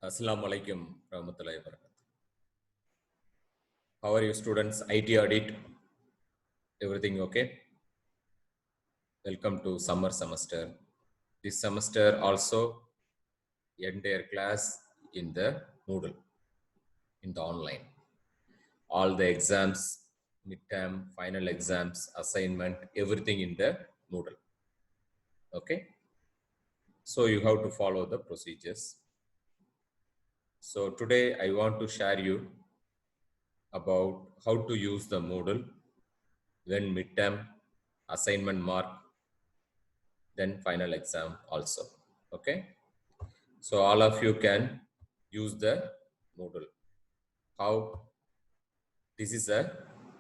Assalamu alaikum warahmatullahi wabarakatuh. How are you students? IT audit, everything okay? Welcome to summer semester. This semester also entire class in the Moodle, in the online. All the exams, midterm, final exams, assignment, everything in the Moodle. Okay? So you have to follow the procedures. So today I want to share you about how to use the Moodle when midterm, assignment mark, then final exam also. Okay. So all of you can use the Moodle. How? This is a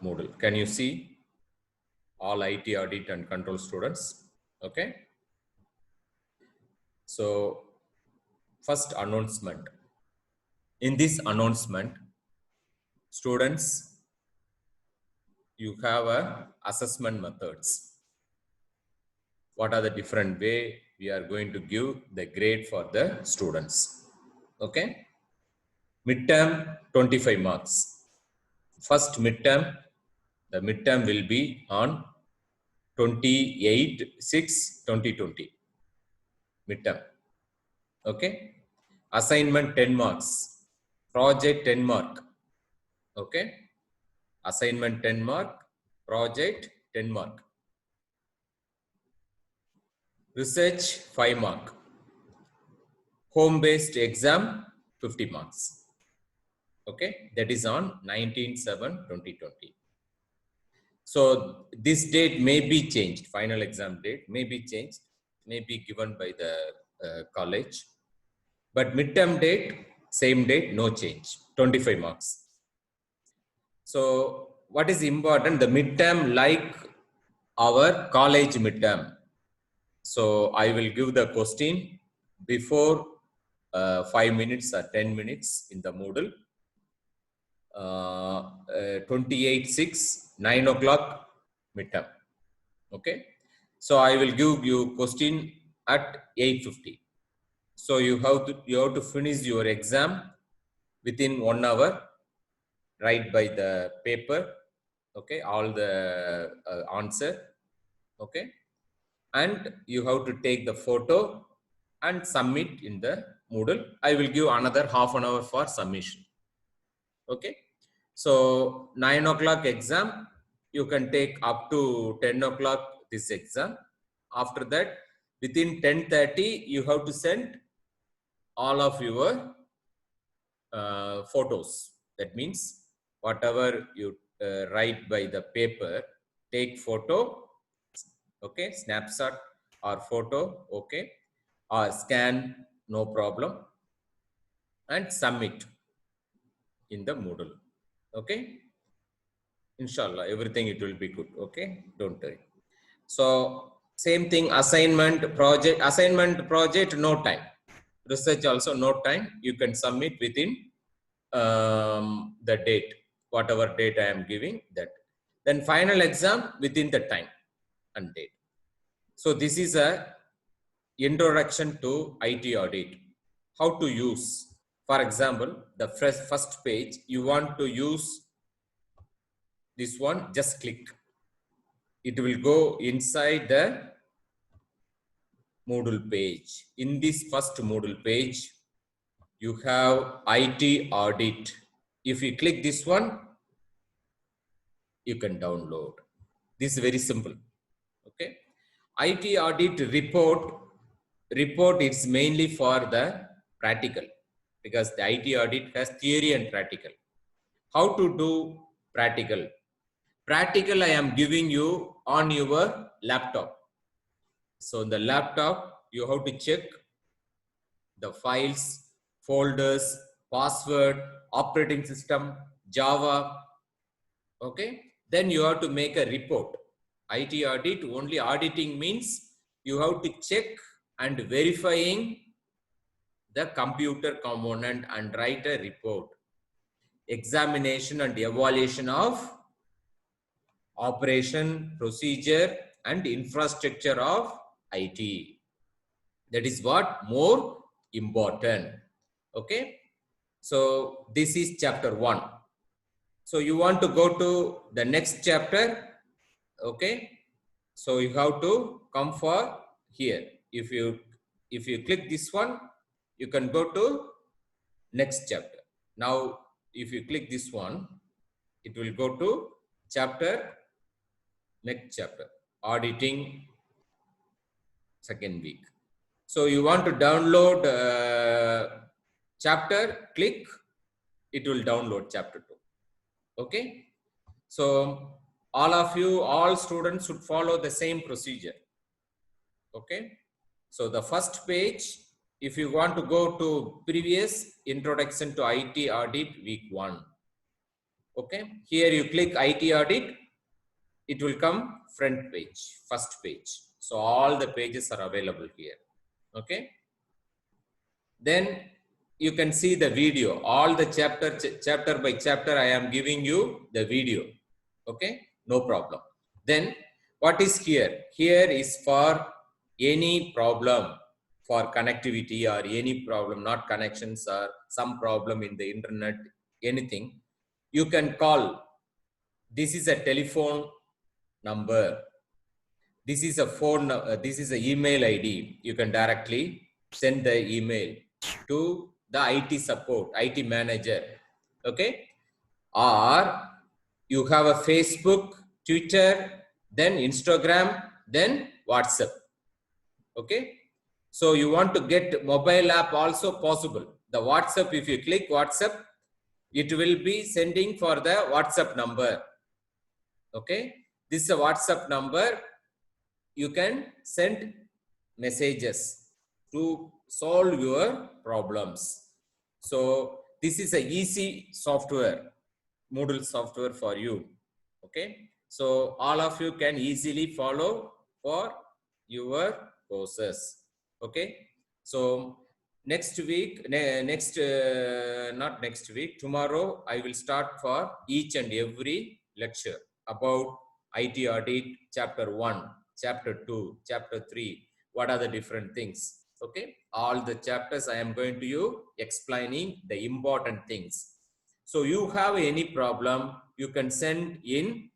Moodle. Can you see all IT audit and control students? Okay. So first announcement. In this announcement, students, you have a assessment methods. What are the different way we are going to give the grade for the students? Okay. Midterm 25 marks. First midterm, the midterm will be on 28/6/2020. Midterm. Okay. Assignment 10 marks. Project 10 mark. Okay. Assignment 10 mark. Project 10 mark. Research 5 mark. Home based exam 50 marks. Okay. That is on 19/7/2020. So this date may be changed, final exam date may be changed, may be given by the college. But midterm date, same date, no change, 25 marks. So what is important? The midterm like our college midterm. So I will give the question before 5 minutes or 10 minutes in the Moodle. 28/6, 9 o'clock midterm. Okay. So I will give you question at 8:50. So you have to finish your exam within 1 hour. Write by the paper. Okay. All the answer. Okay. And you have to take the photo and submit in the Moodle. I will give another half an hour for submission. Okay. So 9 o'clock exam, you can take up to 10 o'clock this exam. After that, within 10:30, you have to send all of your photos. That means whatever you write by the paper, take photo, okay, snapshot or photo, okay, or scan, no problem, and submit in the Moodle. Okay. Inshallah, everything it will be good. Okay, don't worry. So same thing, assignment project, no time. Research also no time. You can submit within the date, whatever date I am giving that. Then final exam within the time and date. So this is a introduction to IT audit. How to use? For example, the first page, you want to use this one, just click. It will go inside the Moodle page. In this first Moodle page, you have IT audit. If you click this one, you can download. This is very simple. Okay. IT audit report is mainly for the practical, because the IT audit has theory and practical. How to do practical? Practical I am giving you on your laptop. So in the laptop, you have to check the files, folders, password, operating system, Java. Okay. Then you have to make a report. IT audit, only auditing means you have to check and verifying the computer component and write a report. Examination and evaluation of operation, procedure and infrastructure of IT. That is what more important. Okay. So this is chapter 1. So you want to go to the next chapter. Okay. So you have to come for here. If you click this one, you can go to next chapter. Now, if you click this one, it will go to next chapter, auditing second week. So you want to download chapter, click, it will download chapter 2. Okay. So all students should follow the same procedure. Okay. So the first page, if you want to go to previous introduction to IT audit week 1. Okay. Here you click IT audit, it will come front page, first page. So all the pages are available here. Okay. Then you can see the video, all the chapter by chapter I am giving you the video. Okay, no problem. Then what is here? Here is for any problem, for connectivity or any problem, not connections or some problem in the internet, anything, you can call. This is a telephone number. This is a phone, this is an email ID. You can directly send the email to the IT support, IT manager. Okay. Or you have a Facebook, Twitter, then Instagram, then WhatsApp. Okay. So you want to get mobile app also possible. The WhatsApp, if you click WhatsApp, it will be sending for the WhatsApp number. Okay. This is a WhatsApp number. You can send messages to solve your problems. So this is a easy software, Moodle software for you. Okay. So all of you can easily follow for your courses. Okay. So next week, not next week, tomorrow I will start for each and every lecture about IT audit chapter 1, chapter 2, chapter 3. What are the different things? Okay. All the chapters I am going to you explaining the important things. So you have any problem, you can send in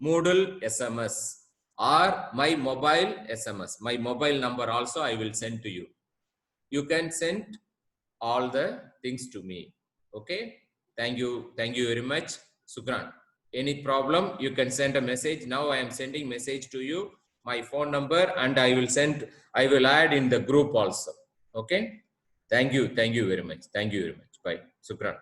Moodle SMS or my mobile SMS. My mobile number also I will send to you. You can send all the things to me. Okay. Thank you. Thank you very much. Sukran. Any problem, you can send a message. Now I am sending message to you, my phone number, and I will add in the group also. Okay. Thank you. Thank you very much. Thank you very much. Bye. Sukran.